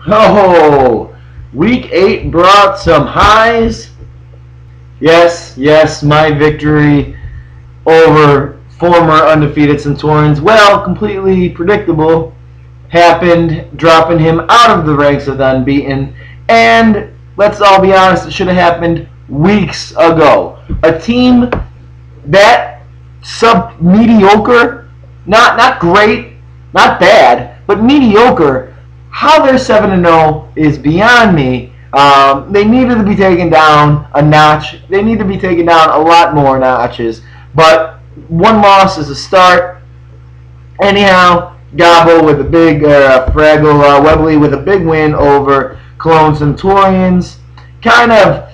Oh, week 8 brought some highs. Yes, my victory over former undefeated Centurions, well, completely predictable, happened, dropping him out of the ranks of the unbeaten. And let's all be honest, it should have happened weeks ago. A team that mediocre, not great, not bad, but mediocre. How they're 7-0 is beyond me. They needed to be taken down a notch. They need to be taken down a lot more notches. But one loss is a start. Anyhow, Gabo with a big Fraggle Webley with a big win over Cologne Centurions. Kind of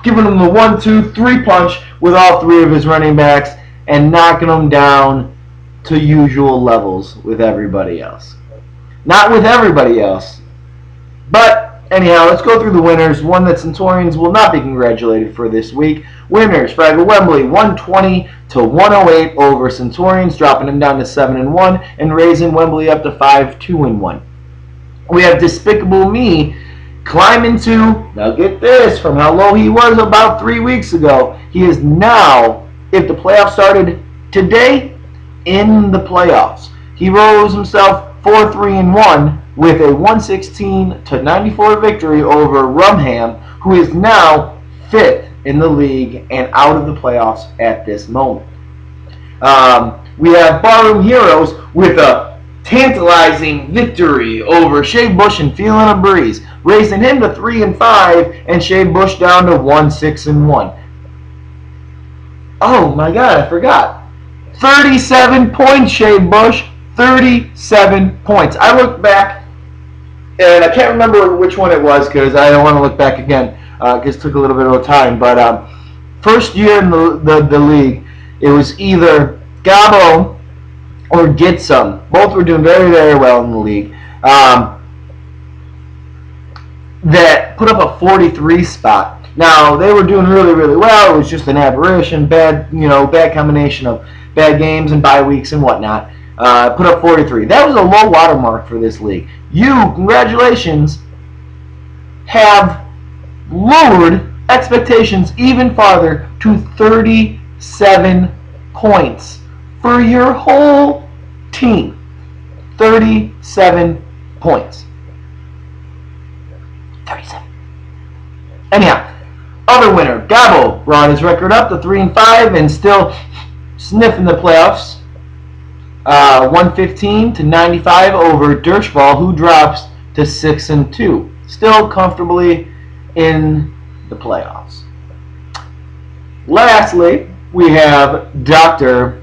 giving them the 1-2-3 punch with all three of his running backs and knocking them down to usual levels with everybody else. Not with everybody else. But anyhow, let's go through the winners. One that Centurions will not be congratulated for this week. Winners, Fraggle Wembley, 120-108 over Centurions, dropping him down to 7-1 and raising Wembley up to 5-2-1. We have Despicable Me climbing to, now get this, from how low he was about 3 weeks ago. He is now, if the playoffs started today, in the playoffs. He rose himself 4-3-1 with a 116-94 victory over Rumham, who is now 5th in the league and out of the playoffs at this moment. We have Barroom Heroes with a tantalizing victory over Shea Bush and Feeling a Breeze, raising him to 3-5 and Shea Bush down to 1-6-1. Oh my God, I forgot. 37 points, Shea Bush. 37 points. I looked back, and I can't remember which one it was because I don't want to look back again because it took a little bit of time. But first year in the league, it was either Gabo or Get Some. Both were doing very, very well in the league. That put up a 43 spot. Now, they were doing really, really well. It was just an aberration, bad combination of bad games and bye weeks and whatnot. Put up 43. That was a low water mark for this league. You, congratulations, have lowered expectations even farther to 37 points for your whole team. 37 points. 37. Anyhow, other winner, Gabo, brought his record up to 3-5 and still sniffing the playoffs. 115-95 over Dirschball, who drops to 6-2. Still comfortably in the playoffs. Lastly, we have Dr.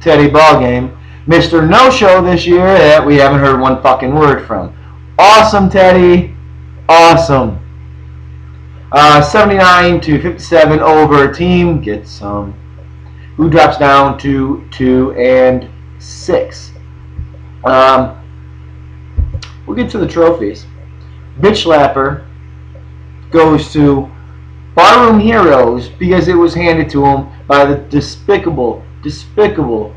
Teddy Ballgame, Mr. No-Show this year that we haven't heard one fucking word from. Awesome, Teddy. Awesome. 79-57 over Team Get Some, who drops down to 2-6. We'll get to the trophies. Bitch Slapper goes to Barroom Heroes because it was handed to him by the despicable display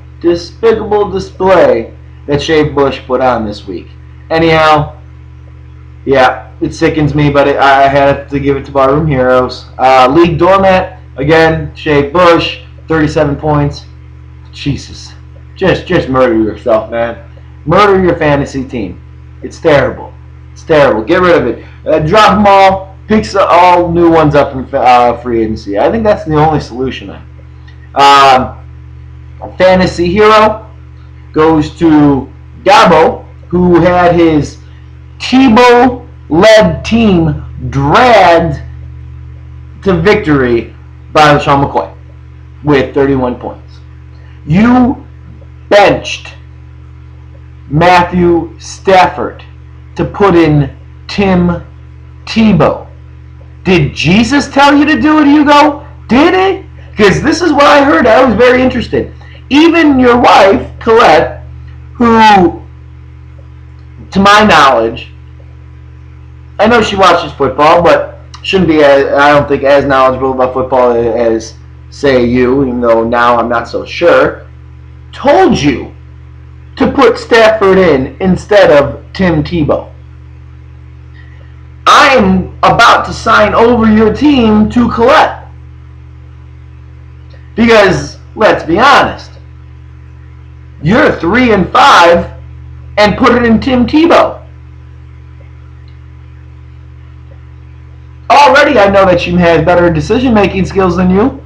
that Shea Bush put on this week. Anyhow, yeah, it sickens me, but I had to give it to Barroom Heroes. League Doormat, again, Shea Bush, 37 points. Jesus. Just murder yourself, man. Murder your fantasy team. It's terrible. It's terrible. Get rid of it. Drop them all. Pick all new ones up from free agency. I think that's the only solution. Fantasy Hero goes to Gabo, who had his Tebow-led team dragged to victory by LaShawn McCoy with 31 points. You benched Matthew Stafford to put in Tim Tebow. Did Jesus tell you to do it, Hugo? Did he? Because this is what I heard. I was very interested. Even your wife, Colette, who, to my knowledge, I know she watches football, but shouldn't be, I don't think, as knowledgeable about football as, say, you, even though now I'm not so sure, told you to put Stafford in instead of Tim Tebow. I am about to sign over your team to Colette. Because, let's be honest, you're 3-5 and put it in Tim Tebow. Already I know that she has better decision-making skills than you.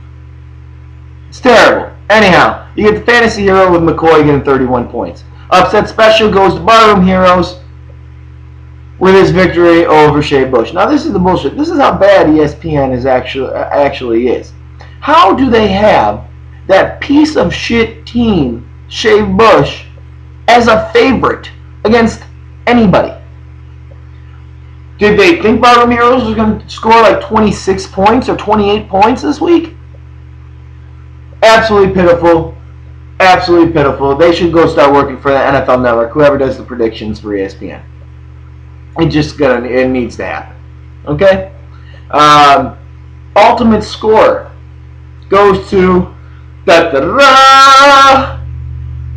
It's terrible. Anyhow, you get the fantasy hero with McCoy getting 31 points. Upset special goes to Barroom Heroes with his victory over Shea Bush. Now this is the bullshit. This is how bad ESPN is actually is. How do they have that piece of shit team, Shea Bush, as a favorite against anybody? Did they think Barroom Heroes was going to score like 26 points or 28 points this week? Absolutely pitiful. Absolutely pitiful. They should go start working for the NFL Network, whoever does the predictions for ESPN. It needs to happen. Okay? Ultimate score goes to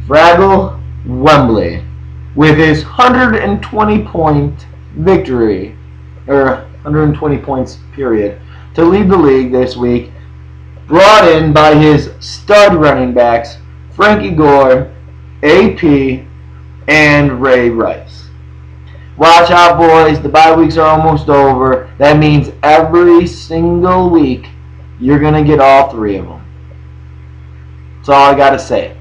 Fraggle Wembley with his 120-point victory, or 120 points period, to lead the league this week, brought in by his stud running backs Frankie Gore, AP, and Ray Rice. Watch out, boys. The bye weeks are almost over. That means every single week you're going to get all three of them. That's all I got to say.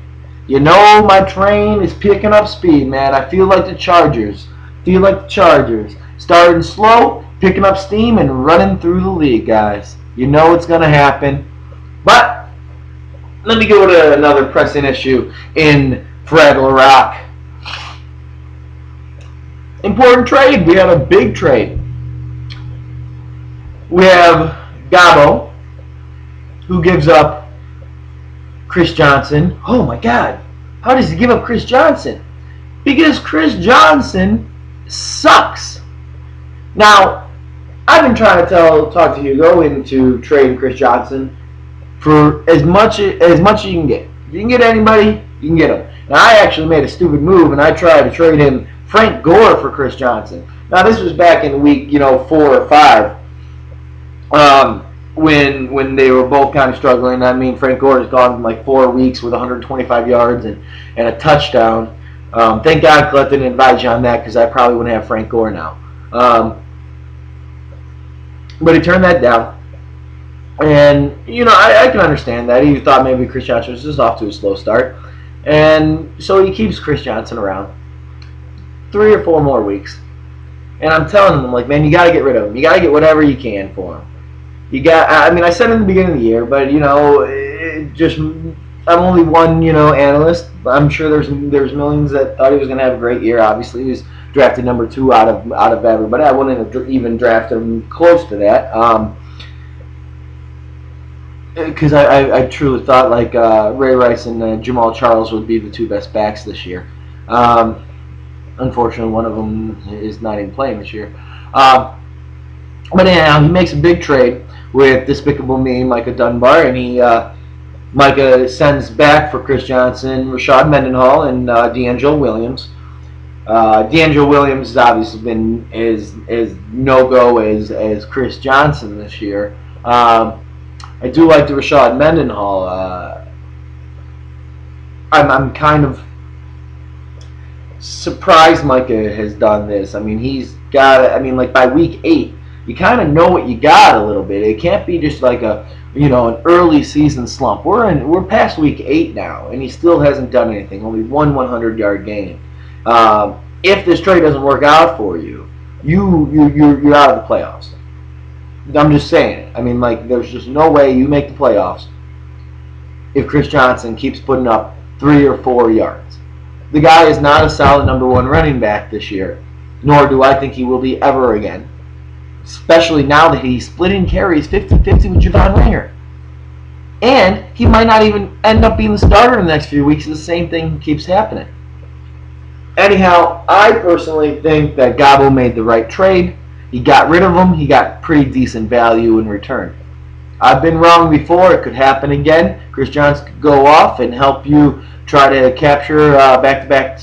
You know my train is picking up speed, man. I feel like the Chargers. Starting slow, picking up steam, and running through the league, guys. You know it's going to happen. But let me go to another pressing issue in Fraggle Rock. Important trade. We have a big trade. We have Gabo, who gives up Chris Johnson. Oh my God. How does he give up Chris Johnson? Because Chris Johnson sucks. Now, I've been trying to talk to Hugo into trading Chris Johnson for as much as you can get. If you can get anybody, you can get him. Now, I actually made a stupid move, and I tried to trade him Frank Gore for Chris Johnson. Now, this was back in week 4 or 5, when they were both kind of struggling. I mean, Frank Gore has gone like 4 weeks with 125 yards and a touchdown. Thank God Colette didn't advise you on that, because I probably wouldn't have Frank Gore now. But he turned that down. And, I can understand that. He thought maybe Chris Johnson was just off to a slow start. And so he keeps Chris Johnson around 3 or 4 more weeks. And I'm telling him, like, man, you got to get rid of him. You got to get whatever you can for him. I said in the beginning of the year, but, I'm only one, analyst. I'm sure there's millions that thought he was going to have a great year. Obviously, he was drafted number 2 out of everybody. I wouldn't have even drafted him close to that. Because I truly thought like Ray Rice and Jamal Charles would be the 2 best backs this year. Unfortunately, one of them is not even playing this year. But anyhow, he makes a big trade with Despicable Me, Micah Dunbar, and Micah sends back for Chris Johnson, Rashad Mendenhall, and D'Angelo Williams. D'Angelo Williams has obviously been as no-go as Chris Johnson this year. I do like the Rashad Mendenhall. I'm kind of surprised Micah has done this. I mean, he's got. Like by week 8, you kind of know what you got a little bit. It can't be just like an early season slump. We're past week 8 now, and he still hasn't done anything. Only one 100-yard game. If this trade doesn't work out for you, you're out of the playoffs. I'm just saying it. There's just no way you make the playoffs if Chris Johnson keeps putting up 3 or 4 yards. The guy is not a solid number 1 running back this year, nor do I think he will be ever again, especially now that he's splitting carries 50-50 with Javon Ringer. And he might not even end up being the starter in the next few weeks if the same thing keeps happening. Anyhow, I personally think that Gabo made the right trade. He got rid of him. He got pretty decent value in return. I've been wrong before. It could happen again. Chris Johnson could go off and help you try to capture back-to-back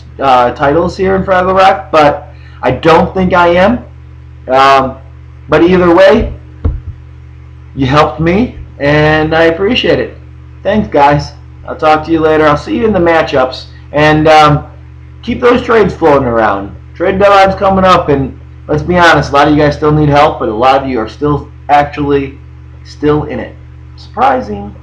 titles here in Fraggle Rock, but I don't think I am. But either way, you helped me, and I appreciate it. Thanks, guys. I'll talk to you later. I'll see you in the matchups, and keep those trades floating around. Trade deadline's coming up, and let's be honest, a lot of you guys still need help, but a lot of you are still in it. Surprising.